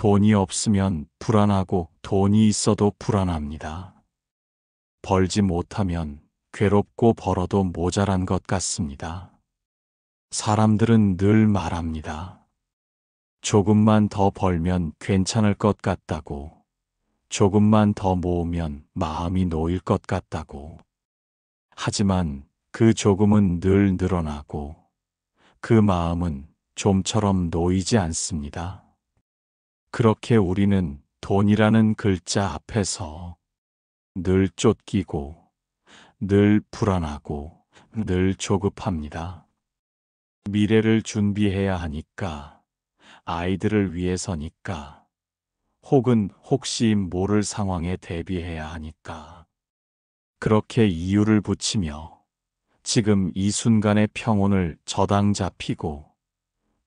돈이 없으면 불안하고 돈이 있어도 불안합니다. 벌지 못하면 괴롭고 벌어도 모자란 것 같습니다. 사람들은 늘 말합니다. 조금만 더 벌면 괜찮을 것 같다고. 조금만 더 모으면 마음이 놓일 것 같다고. 하지만 그 조금은 늘 늘어나고 그 마음은 좀처럼 놓이지 않습니다. 그렇게 우리는 돈이라는 글자 앞에서 늘 쫓기고 늘 불안하고 늘 조급합니다. 미래를 준비해야 하니까, 아이들을 위해서니까, 혹은 혹시 모를 상황에 대비해야 하니까. 그렇게 이유를 붙이며 지금 이 순간의 평온을 저당 잡히고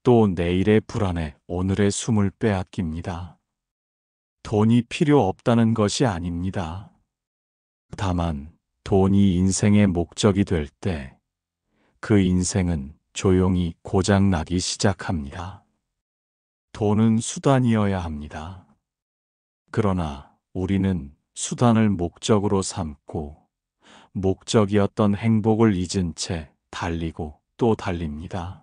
또 내일의 불안에 오늘의 숨을 빼앗깁니다. 돈이 필요 없다는 것이 아닙니다. 다만 돈이 인생의 목적이 될 때 그 인생은 조용히 고장나기 시작합니다. 돈은 수단이어야 합니다. 그러나 우리는 수단을 목적으로 삼고 목적이었던 행복을 잊은 채 달리고 또 달립니다.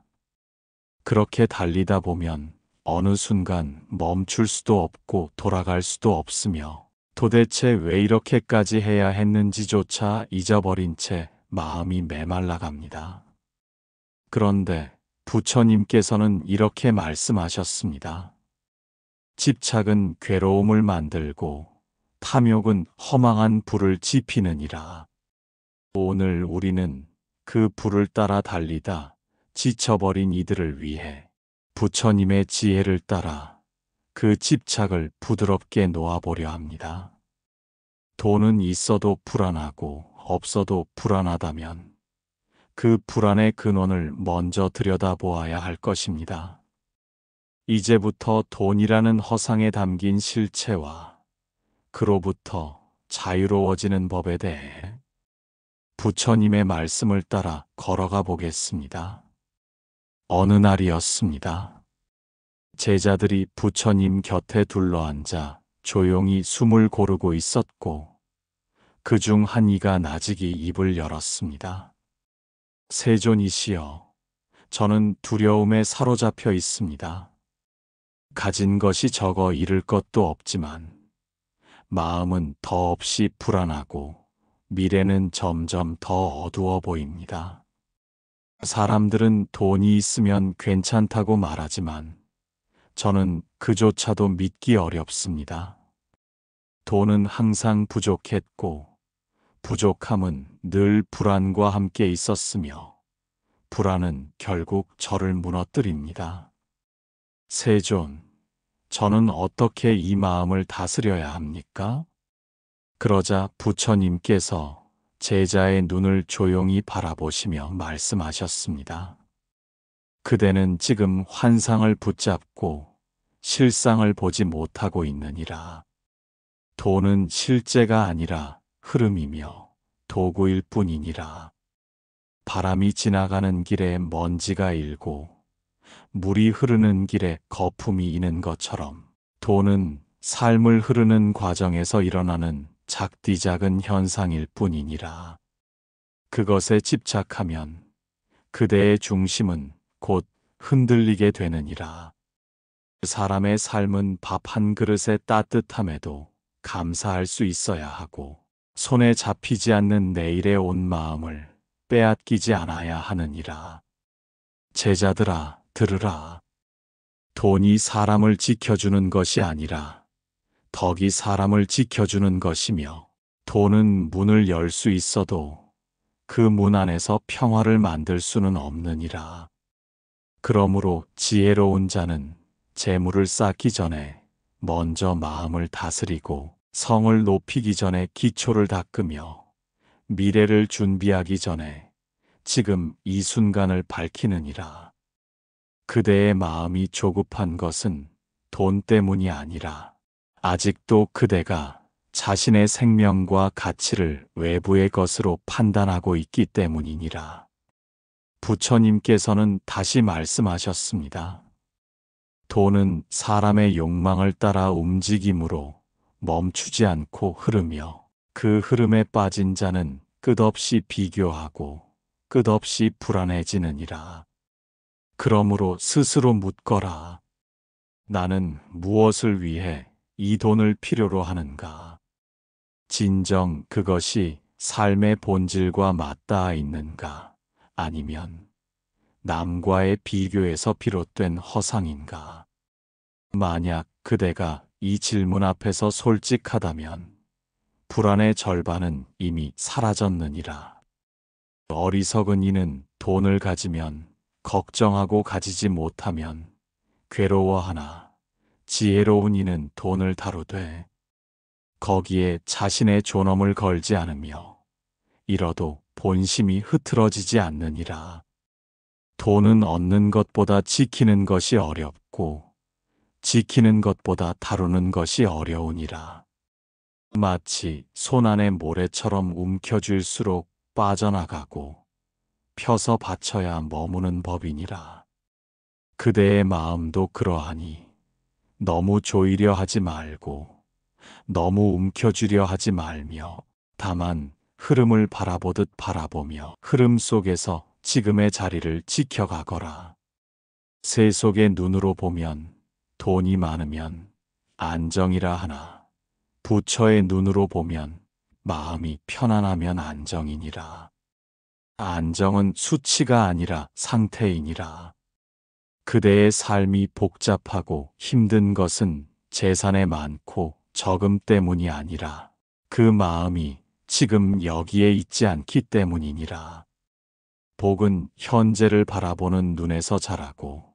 그렇게 달리다 보면 어느 순간 멈출 수도 없고 돌아갈 수도 없으며 도대체 왜 이렇게까지 해야 했는지조차 잊어버린 채 마음이 메말라 갑니다. 그런데 부처님께서는 이렇게 말씀하셨습니다. 집착은 괴로움을 만들고 탐욕은 허망한 불을 지피느니라. 오늘 우리는 그 불을 따라 달리다 지쳐버린 이들을 위해 부처님의 지혜를 따라 그 집착을 부드럽게 놓아보려 합니다. 돈은 있어도 불안하고 없어도 불안하다면 그 불안의 근원을 먼저 들여다보아야 할 것입니다. 이제부터 돈이라는 허상에 담긴 실체와 그로부터 자유로워지는 법에 대해 부처님의 말씀을 따라 걸어가 보겠습니다. 어느 날이었습니다. 제자들이 부처님 곁에 둘러앉아 조용히 숨을 고르고 있었고 그중 한 이가 나직이 입을 열었습니다. 세존이시여, 저는 두려움에 사로잡혀 있습니다. 가진 것이 적어 잃을 것도 없지만 마음은 더없이 불안하고 미래는 점점 더 어두워 보입니다. 사람들은 돈이 있으면 괜찮다고 말하지만 저는 그조차도 믿기 어렵습니다. 돈은 항상 부족했고 부족함은 늘 불안과 함께 있었으며 불안은 결국 저를 무너뜨립니다. 세존, 저는 어떻게 이 마음을 다스려야 합니까? 그러자 부처님께서 제자의 눈을 조용히 바라보시며 말씀하셨습니다. 그대는 지금 환상을 붙잡고 실상을 보지 못하고 있느니라. 돈은 실제가 아니라 흐름이며 도구일 뿐이니라. 바람이 지나가는 길에 먼지가 일고 물이 흐르는 길에 거품이 이는 것처럼 돈은 삶을 흐르는 과정에서 일어나는 작디작은 현상일 뿐이니라. 그것에 집착하면 그대의 중심은 곧 흔들리게 되느니라. 사람의 삶은 밥 한 그릇의 따뜻함에도 감사할 수 있어야 하고 손에 잡히지 않는 내일의 온 마음을 빼앗기지 않아야 하느니라. 제자들아, 들으라. 돈이 사람을 지켜주는 것이 아니라 덕이 사람을 지켜주는 것이며 돈은 문을 열 수 있어도 그 문 안에서 평화를 만들 수는 없느니라. 그러므로 지혜로운 자는 재물을 쌓기 전에 먼저 마음을 다스리고 성을 높이기 전에 기초를 닦으며 미래를 준비하기 전에 지금 이 순간을 밝히느니라. 그대의 마음이 조급한 것은 돈 때문이 아니라 아직도 그대가 자신의 생명과 가치를 외부의 것으로 판단하고 있기 때문이니라. 부처님께서는 다시 말씀하셨습니다. 돈은 사람의 욕망을 따라 움직임으로 멈추지 않고 흐르며 그 흐름에 빠진 자는 끝없이 비교하고 끝없이 불안해지느니라. 그러므로 스스로 묻거라. 나는 무엇을 위해 이 돈을 필요로 하는가? 진정 그것이 삶의 본질과 맞닿아 있는가? 아니면 남과의 비교에서 비롯된 허상인가? 만약 그대가 이 질문 앞에서 솔직하다면 불안의 절반은 이미 사라졌느니라. 어리석은 이는 돈을 가지면 걱정하고 가지지 못하면 괴로워하나 지혜로운 이는 돈을 다루되 거기에 자신의 존엄을 걸지 않으며 이뤄도 본심이 흐트러지지 않느니라. 돈은 얻는 것보다 지키는 것이 어렵고 지키는 것보다 다루는 것이 어려우니라. 마치 손 안의 모래처럼 움켜쥘수록 빠져나가고 펴서 받쳐야 머무는 법이니라. 그대의 마음도 그러하니 너무 조이려 하지 말고 너무 움켜쥐려 하지 말며 다만 흐름을 바라보듯 바라보며 흐름 속에서 지금의 자리를 지켜가거라. 새 속의 눈으로 보면 돈이 많으면 안정이라 하나 부처의 눈으로 보면 마음이 편안하면 안정이니라. 안정은 수치가 아니라 상태이니라. 그대의 삶이 복잡하고 힘든 것은 재산에 많고 적음 때문이 아니라 그 마음이 지금 여기에 있지 않기 때문이니라. 복은 현재를 바라보는 눈에서 자라고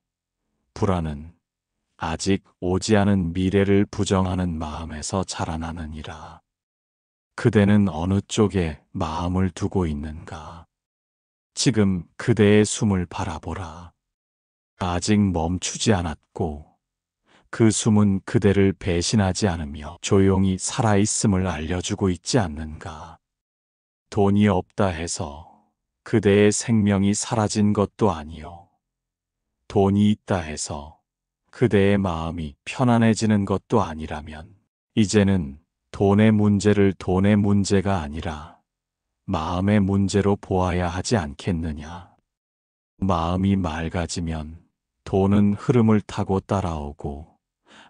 불안은 아직 오지 않은 미래를 부정하는 마음에서 자라나느니라. 그대는 어느 쪽에 마음을 두고 있는가? 지금 그대의 숨을 바라보라. 아직 멈추지 않았고 그 숨은 그대를 배신하지 않으며 조용히 살아있음을 알려주고 있지 않는가? 돈이 없다 해서 그대의 생명이 사라진 것도 아니요. 돈이 있다 해서 그대의 마음이 편안해지는 것도 아니라면 이제는 돈의 문제를 돈의 문제가 아니라 마음의 문제로 보아야 하지 않겠느냐? 마음이 맑아지면 돈은 흐름을 타고 따라오고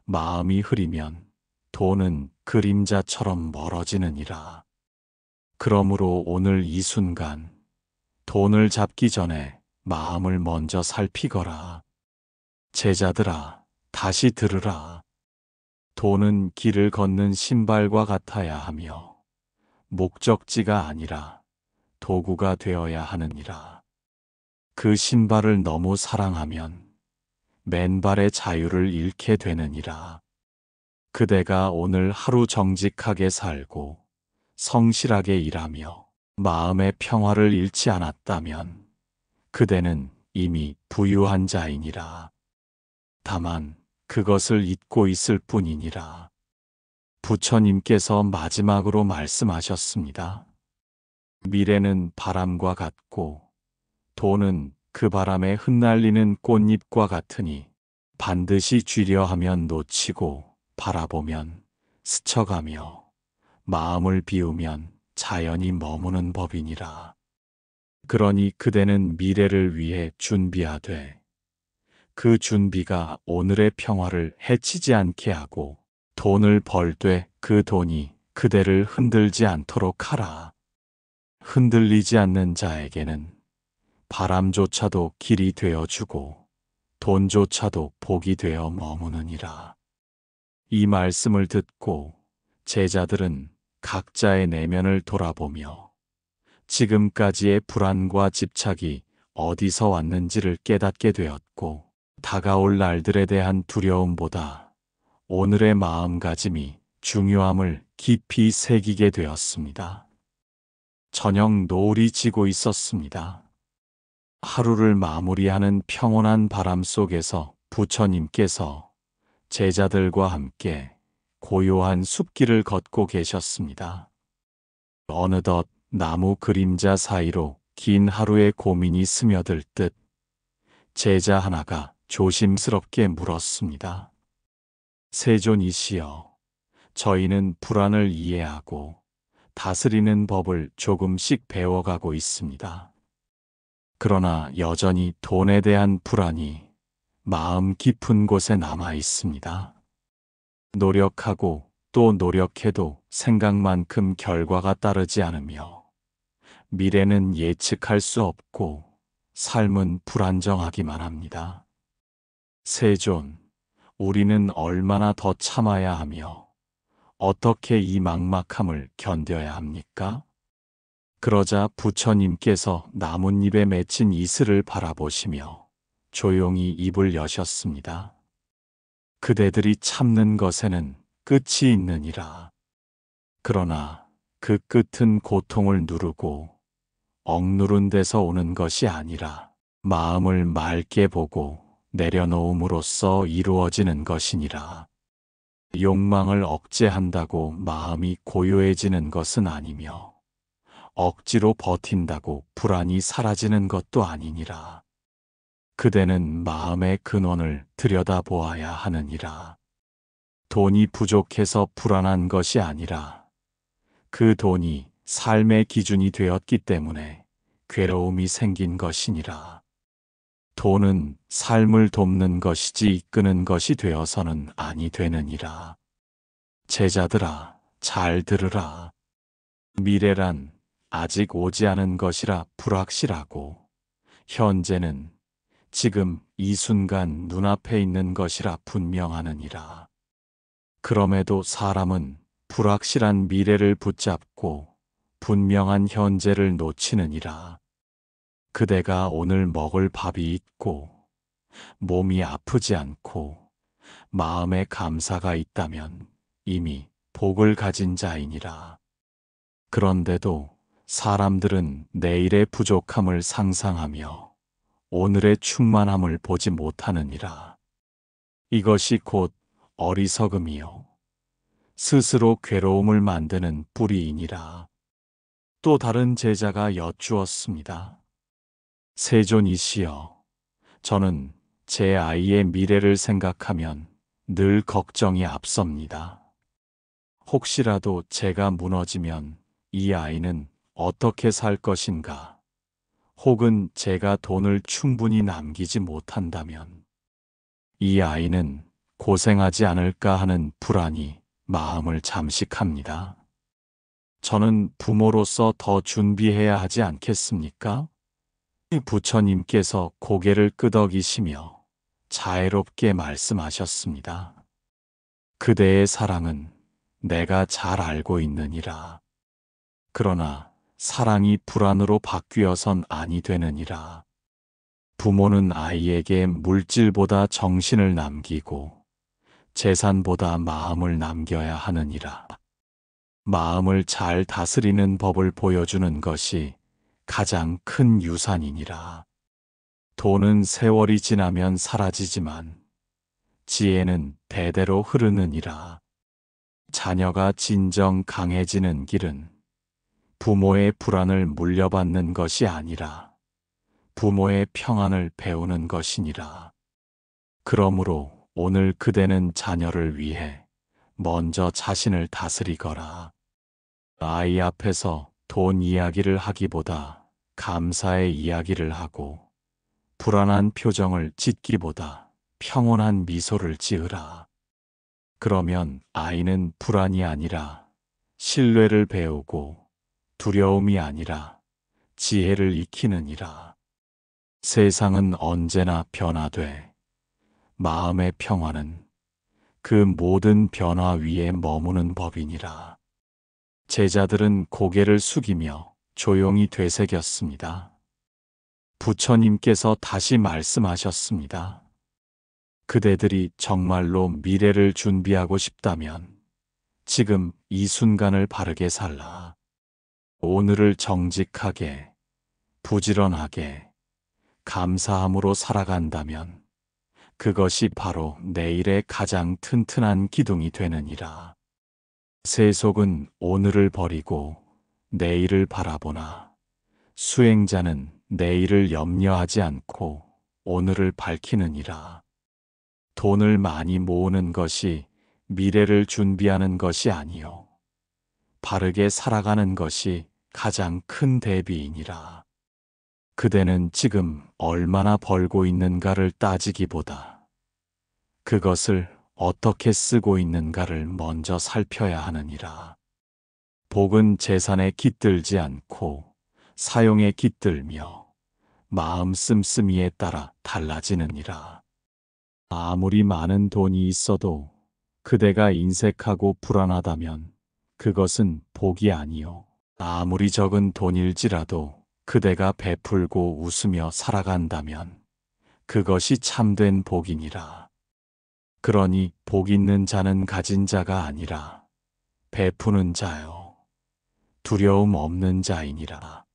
마음이 흐리면 돈은 그림자처럼 멀어지느니라. 그러므로 오늘 이 순간 돈을 잡기 전에 마음을 먼저 살피거라. 제자들아, 다시 들으라. 돈은 길을 걷는 신발과 같아야 하며 목적지가 아니라 도구가 되어야 하느니라. 그 신발을 너무 사랑하면 맨발의 자유를 잃게 되느니라. 그대가 오늘 하루 정직하게 살고 성실하게 일하며 마음의 평화를 잃지 않았다면 그대는 이미 부유한 자이니라. 다만 그것을 잊고 있을 뿐이니라. 부처님께서 마지막으로 말씀하셨습니다. 미래는 바람과 같고 돈은 그 바람에 흩날리는 꽃잎과 같으니 반드시 쥐려 하면 놓치고 바라보면 스쳐가며 마음을 비우면 자연히 머무는 법이니라. 그러니 그대는 미래를 위해 준비하되 그 준비가 오늘의 평화를 해치지 않게 하고 돈을 벌되 그 돈이 그대를 흔들지 않도록 하라. 흔들리지 않는 자에게는 바람조차도 길이 되어주고 돈조차도 복이 되어 머무느니라. 이 말씀을 듣고 제자들은 각자의 내면을 돌아보며 지금까지의 불안과 집착이 어디서 왔는지를 깨닫게 되었고 다가올 날들에 대한 두려움보다 오늘의 마음가짐이 중요함을 깊이 새기게 되었습니다. 저녁 노을이 지고 있었습니다. 하루를 마무리하는 평온한 바람 속에서 부처님께서 제자들과 함께 고요한 숲길을 걷고 계셨습니다. 어느덧 나무 그림자 사이로 긴 하루의 고민이 스며들 듯 제자 하나가 조심스럽게 물었습니다. 세존이시여, 저희는 불안을 이해하고 다스리는 법을 조금씩 배워가고 있습니다. 그러나 여전히 돈에 대한 불안이 마음 깊은 곳에 남아 있습니다. 노력하고 또 노력해도 생각만큼 결과가 따르지 않으며 미래는 예측할 수 없고 삶은 불안정하기만 합니다. 세존, 우리는 얼마나 더 참아야 하며 어떻게 이 막막함을 견뎌야 합니까? 그러자 부처님께서 나뭇잎에 맺힌 이슬을 바라보시며 조용히 입을 여셨습니다. 그대들이 참는 것에는 끝이 있느니라. 그러나 그 끝은 고통을 누르고 억누른 데서 오는 것이 아니라 마음을 맑게 보고 내려놓음으로써 이루어지는 것이니라. 욕망을 억제한다고 마음이 고요해지는 것은 아니며 억지로 버틴다고 불안이 사라지는 것도 아니니라. 그대는 마음의 근원을 들여다보아야 하느니라. 돈이 부족해서 불안한 것이 아니라 그 돈이 삶의 기준이 되었기 때문에 괴로움이 생긴 것이니라. 돈은 삶을 돕는 것이지 이끄는 것이 되어서는 아니 되느니라. 제자들아, 잘 들으라. 미래란 아직 오지 않은 것이라 불확실하고 현재는 지금 이 순간 눈앞에 있는 것이라 분명하느니라. 그럼에도 사람은 불확실한 미래를 붙잡고 분명한 현재를 놓치느니라. 그대가 오늘 먹을 밥이 있고 몸이 아프지 않고 마음에 감사가 있다면 이미 복을 가진 자이니라. 그런데도 사람들은 내일의 부족함을 상상하며 오늘의 충만함을 보지 못하느니라. 이것이 곧 어리석음이요 스스로 괴로움을 만드는 뿌리이니라. 또 다른 제자가 여쭈었습니다. 세존이시여, 저는 제 아이의 미래를 생각하면 늘 걱정이 앞섭니다. 혹시라도 제가 무너지면 이 아이는 어떻게 살 것인가? 혹은 제가 돈을 충분히 남기지 못한다면 이 아이는 고생하지 않을까 하는 불안이 마음을 잠식합니다. 저는 부모로서 더 준비해야 하지 않겠습니까? 부처님께서 고개를 끄덕이시며 자애롭게 말씀하셨습니다. 그대의 사랑은 내가 잘 알고 있느니라. 그러나 사랑이 불안으로 바뀌어선 아니 되느니라. 부모는 아이에게 물질보다 정신을 남기고 재산보다 마음을 남겨야 하느니라. 마음을 잘 다스리는 법을 보여주는 것이 가장 큰 유산이니라. 돈은 세월이 지나면 사라지지만 지혜는 대대로 흐르느니라. 자녀가 진정 강해지는 길은 부모의 불안을 물려받는 것이 아니라 부모의 평안을 배우는 것이니라. 그러므로 오늘 그대는 자녀를 위해 먼저 자신을 다스리거라. 아이 앞에서 돈 이야기를 하기보다 감사의 이야기를 하고 불안한 표정을 짓기보다 평온한 미소를 지으라. 그러면 아이는 불안이 아니라 신뢰를 배우고 두려움이 아니라 지혜를 익히느니라. 세상은 언제나 변화돼 마음의 평화는 그 모든 변화 위에 머무는 법이니라. 제자들은 고개를 숙이며 조용히 되새겼습니다. 부처님께서 다시 말씀하셨습니다. 그대들이 정말로 미래를 준비하고 싶다면 지금 이 순간을 바르게 살라. 오늘을 정직하게, 부지런하게, 감사함으로 살아간다면 그것이 바로 내일의 가장 튼튼한 기둥이 되느니라. 세속은 오늘을 버리고 내일을 바라보나 수행자는 내일을 염려하지 않고 오늘을 밝히느니라. 돈을 많이 모으는 것이 미래를 준비하는 것이 아니요 바르게 살아가는 것이 가장 큰 대비이니라. 그대는 지금 얼마나 벌고 있는가를 따지기보다 그것을 어떻게 쓰고 있는가를 먼저 살펴야 하느니라. 복은 재산에 깃들지 않고 사용에 깃들며 마음 씀씀이에 따라 달라지느니라. 아무리 많은 돈이 있어도 그대가 인색하고 불안하다면 그것은 복이 아니요 아무리 적은 돈일지라도 그대가 베풀고 웃으며 살아간다면 그것이 참된 복이니라. 그러니 복 있는 자는 가진 자가 아니라 베푸는 자요 두려움 없는 자이니라.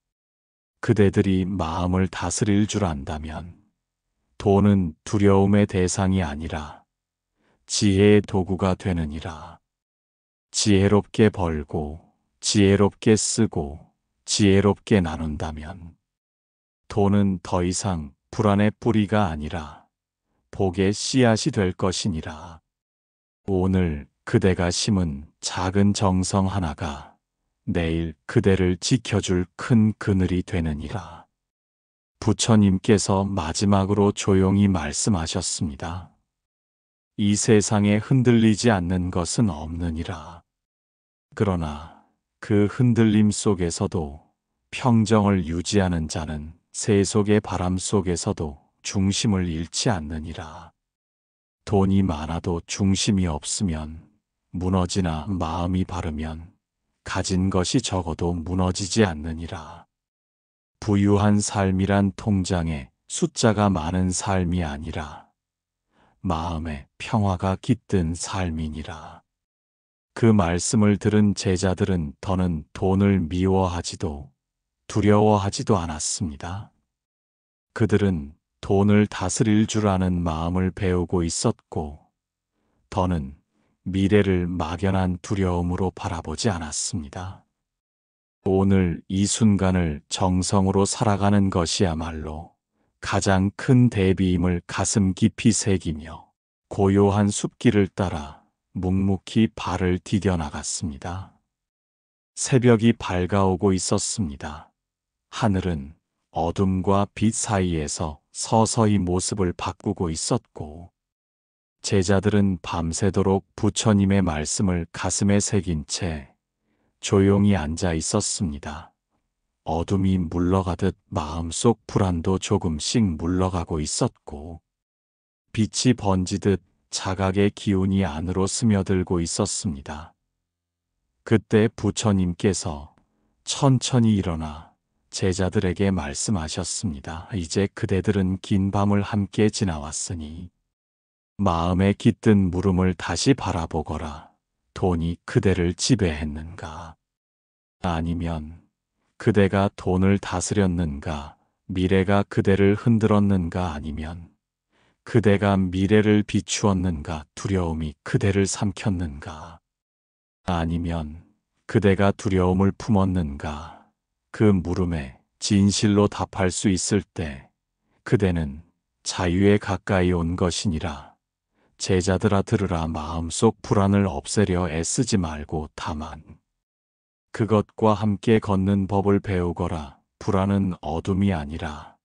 그대들이 마음을 다스릴 줄 안다면 돈은 두려움의 대상이 아니라 지혜의 도구가 되느니라. 지혜롭게 벌고 지혜롭게 쓰고 지혜롭게 나눈다면 돈은 더 이상 불안의 뿌리가 아니라 복의 씨앗이 될 것이니라. 오늘 그대가 심은 작은 정성 하나가 내일 그대를 지켜줄 큰 그늘이 되느니라. 부처님께서 마지막으로 조용히 말씀하셨습니다. 이 세상에 흔들리지 않는 것은 없느니라. 그러나 그 흔들림 속에서도 평정을 유지하는 자는 세속의 바람 속에서도 중심을 잃지 않느니라. 돈이 많아도 중심이 없으면 무너지나 마음이 바르면 가진 것이 적어도 무너지지 않느니라. 부유한 삶이란 통장에 숫자가 많은 삶이 아니라 마음에 평화가 깃든 삶이니라. 그 말씀을 들은 제자들은 더는 돈을 미워하지도 두려워하지도 않았습니다. 그들은 돈을 다스릴 줄 아는 마음을 배우고 있었고 더는 미래를 막연한 두려움으로 바라보지 않았습니다. 오늘 이 순간을 정성으로 살아가는 것이야말로 가장 큰 대비임을 가슴 깊이 새기며 고요한 숲길을 따라 묵묵히 발을 디뎌 나갔습니다. 새벽이 밝아오고 있었습니다. 하늘은 어둠과 빛 사이에서 서서히 모습을 바꾸고 있었고 제자들은 밤새도록 부처님의 말씀을 가슴에 새긴 채 조용히 앉아 있었습니다. 어둠이 물러가듯 마음속 불안도 조금씩 물러가고 있었고 빛이 번지듯 자각의 기운이 안으로 스며들고 있었습니다. 그때 부처님께서 천천히 일어나 제자들에게 말씀하셨습니다. 이제 그대들은 긴 밤을 함께 지나왔으니 마음에 깃든 물음을 다시 바라보거라. 돈이 그대를 지배했는가? 아니면 그대가 돈을 다스렸는가? 미래가 그대를 흔들었는가? 아니면 그대가 미래를 비추었는가? 두려움이 그대를 삼켰는가? 아니면 그대가 두려움을 품었는가? 그 물음에 진실로 답할 수 있을 때 그대는 자유에 가까이 온 것이니라. 제자들아 들으라. 마음속 불안을 없애려 애쓰지 말고 다만 그것과 함께 걷는 법을 배우거라. 불안은 어둠이 아니라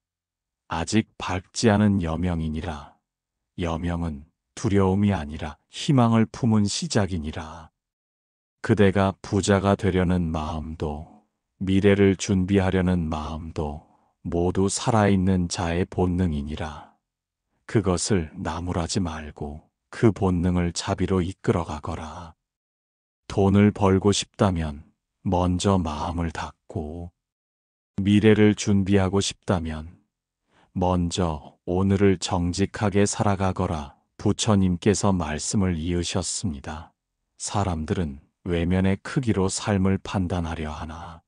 아직 밝지 않은 여명이니라. 여명은 두려움이 아니라 희망을 품은 시작이니라. 그대가 부자가 되려는 마음도 미래를 준비하려는 마음도 모두 살아있는 자의 본능이니라. 그것을 나무라지 말고 그 본능을 자비로 이끌어가거라. 돈을 벌고 싶다면 먼저 마음을 닫고 미래를 준비하고 싶다면 먼저 오늘을 정직하게 살아가거라. 부처님께서 말씀을 이으셨습니다. 사람들은 외면의 크기로 삶을 판단하려 하나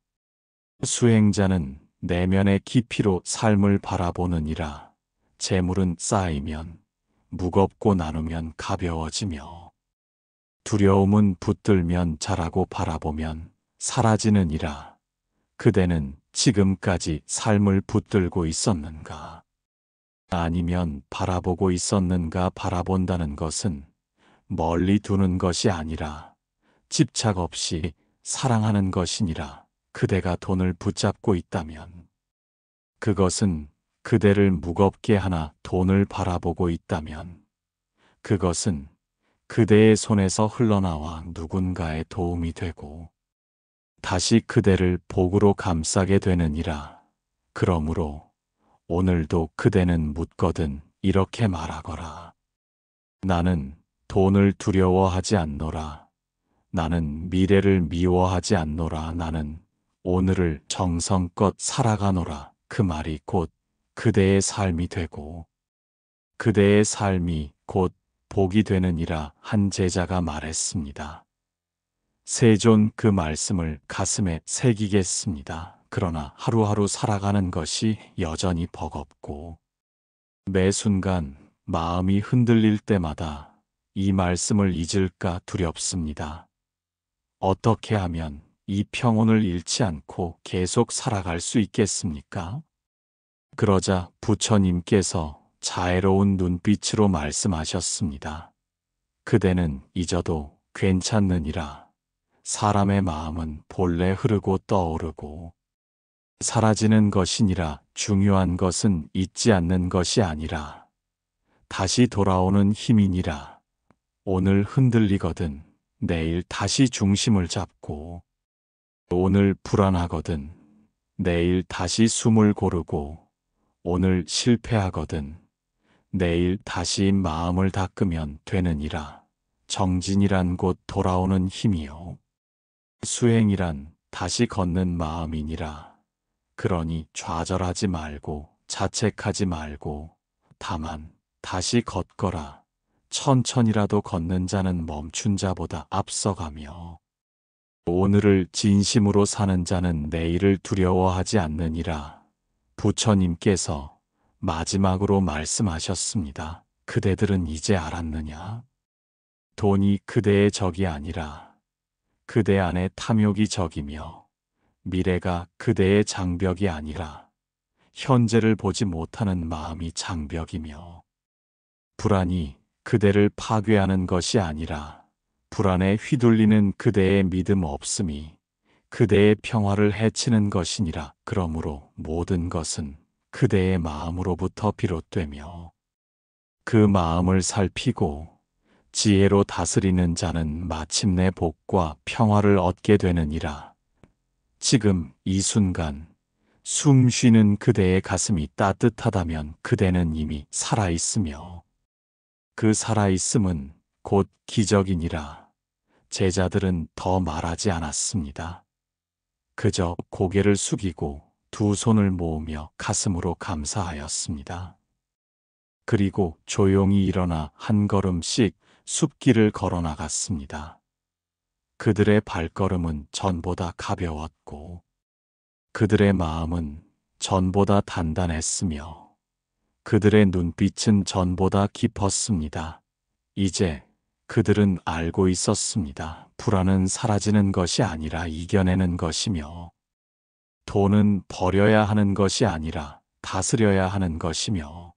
수행자는 내면의 깊이로 삶을 바라보느니라. 재물은 쌓이면 무겁고 나누면 가벼워지며 두려움은 붙들면 자라고 바라보면 사라지느니라. 그대는 지금까지 삶을 붙들고 있었는가? 아니면 바라보고 있었는가. 바라본다는 것은 멀리 두는 것이 아니라 집착 없이 사랑하는 것이니라. 그대가 돈을 붙잡고 있다면, 그것은 그대를 무겁게 하나 돈을 바라보고 있다면, 그것은 그대의 손에서 흘러나와 누군가의 도움이 되고 다시 그대를 복으로 감싸게 되느니라. 그러므로 오늘도 그대는 묻거든 이렇게 말하거라. 나는 돈을 두려워하지 않노라. 나는 미래를 미워하지 않노라. 나는 오늘을 정성껏 살아가노라. 그 말이 곧 그대의 삶이 되고 그대의 삶이 곧 복이 되느니라. 한 제자가 말했습니다. 세존 그 말씀을 가슴에 새기겠습니다. 그러나 하루하루 살아가는 것이 여전히 버겁고 매 순간 마음이 흔들릴 때마다 이 말씀을 잊을까 두렵습니다. 어떻게 하면 이 평온을 잃지 않고 계속 살아갈 수 있겠습니까? 그러자 부처님께서 자애로운 눈빛으로 말씀하셨습니다. 그대는 잊어도 괜찮느니라. 사람의 마음은 본래 흐르고 떠오르고 사라지는 것이니라. 중요한 것은 잊지 않는 것이 아니라 다시 돌아오는 힘이니라. 오늘 흔들리거든 내일 다시 중심을 잡고, 오늘 불안하거든 내일 다시 숨을 고르고, 오늘 실패하거든 내일 다시 마음을 닦으면 되느니라. 정진이란 곧 돌아오는 힘이요, 수행이란 다시 걷는 마음이니라. 그러니 좌절하지 말고 자책하지 말고 다만 다시 걷거라. 천천히라도 걷는 자는 멈춘 자보다 앞서가며 오늘을 진심으로 사는 자는 내일을 두려워하지 않느니라. 부처님께서 마지막으로 말씀하셨습니다. 그대들은 이제 알았느냐? 돈이 그대의 적이 아니라 그대 안에 탐욕이 적이며 미래가 그대의 장벽이 아니라 현재를 보지 못하는 마음이 장벽이며 불안이 그대를 파괴하는 것이 아니라 불안에 휘둘리는 그대의 믿음 없음이 그대의 평화를 해치는 것이니라. 그러므로 모든 것은 그대의 마음으로부터 비롯되며 그 마음을 살피고 지혜로 다스리는 자는 마침내 복과 평화를 얻게 되느니라. 지금 이 순간 숨 쉬는 그대의 가슴이 따뜻하다면 그대는 이미 살아있으며 그 살아있음은 곧 기적이니라. 제자들은 더 말하지 않았습니다. 그저 고개를 숙이고 두 손을 모으며 가슴으로 감사하였습니다. 그리고 조용히 일어나 한 걸음씩 숲길을 걸어 나갔습니다. 그들의 발걸음은 전보다 가벼웠고 그들의 마음은 전보다 단단했으며 그들의 눈빛은 전보다 깊었습니다. 이제 그들은 알고 있었습니다. 불안은 사라지는 것이 아니라 이겨내는 것이며 돈은 버려야 하는 것이 아니라 다스려야 하는 것이며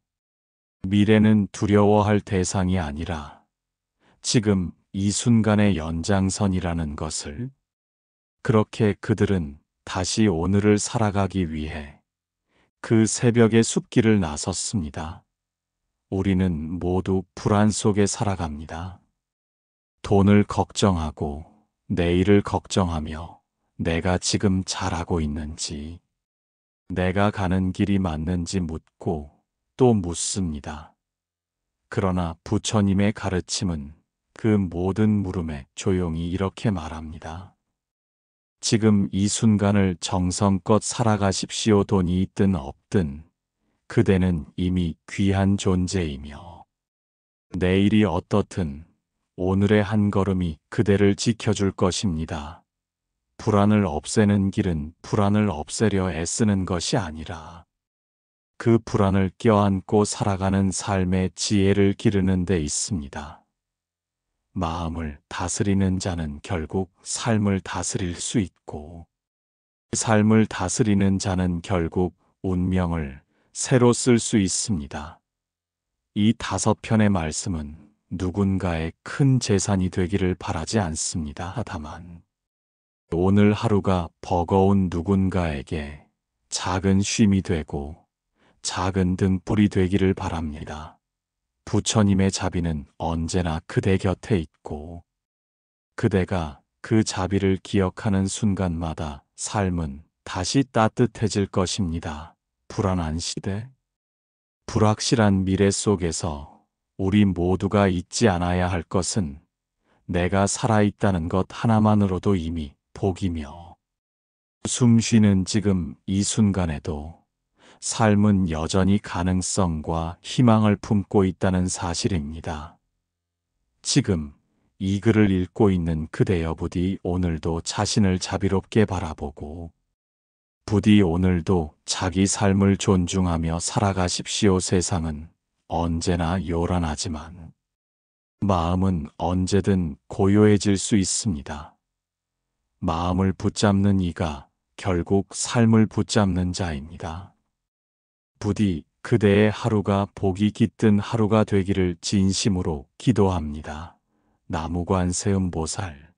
미래는 두려워할 대상이 아니라 지금 이 순간의 연장선이라는 것을, 그렇게 그들은 다시 오늘을 살아가기 위해 그 새벽의 숲길을 나섰습니다. 우리는 모두 불안 속에 살아갑니다. 돈을 걱정하고 내일을 걱정하며 내가 지금 잘하고 있는지, 내가 가는 길이 맞는지 묻고 또 묻습니다. 그러나 부처님의 가르침은 그 모든 물음에 조용히 이렇게 말합니다. 지금 이 순간을 정성껏 살아가십시오. 돈이 있든 없든 그대는 이미 귀한 존재이며 내일이 어떻든 오늘의 한 걸음이 그대를 지켜줄 것입니다. 불안을 없애는 길은 불안을 없애려 애쓰는 것이 아니라 그 불안을 껴안고 살아가는 삶의 지혜를 기르는 데 있습니다. 마음을 다스리는 자는 결국 삶을 다스릴 수 있고 삶을 다스리는 자는 결국 운명을 새로 쓸 수 있습니다. 이 5편의 말씀은 누군가의 큰 재산이 되기를 바라지 않습니다. 다만 오늘 하루가 버거운 누군가에게 작은 쉼이 되고 작은 등불이 되기를 바랍니다. 부처님의 자비는 언제나 그대 곁에 있고 그대가 그 자비를 기억하는 순간마다 삶은 다시 따뜻해질 것입니다. 불안한 시대, 불확실한 미래 속에서 우리 모두가 잊지 않아야 할 것은 내가 살아있다는 것 하나만으로도 이미 복이며 숨 쉬는 지금 이 순간에도 삶은 여전히 가능성과 희망을 품고 있다는 사실입니다. 지금 이 글을 읽고 있는 그대여 부디 오늘도 자신을 자비롭게 바라보고 부디 오늘도 자기 삶을 존중하며 살아가십시오. 세상은 언제나 요란하지만 마음은 언제든 고요해질 수 있습니다. 마음을 붙잡는 이가 결국 삶을 붙잡는 자입니다. 부디 그대의 하루가 복이 깃든 하루가 되기를 진심으로 기도합니다. 나무관세음보살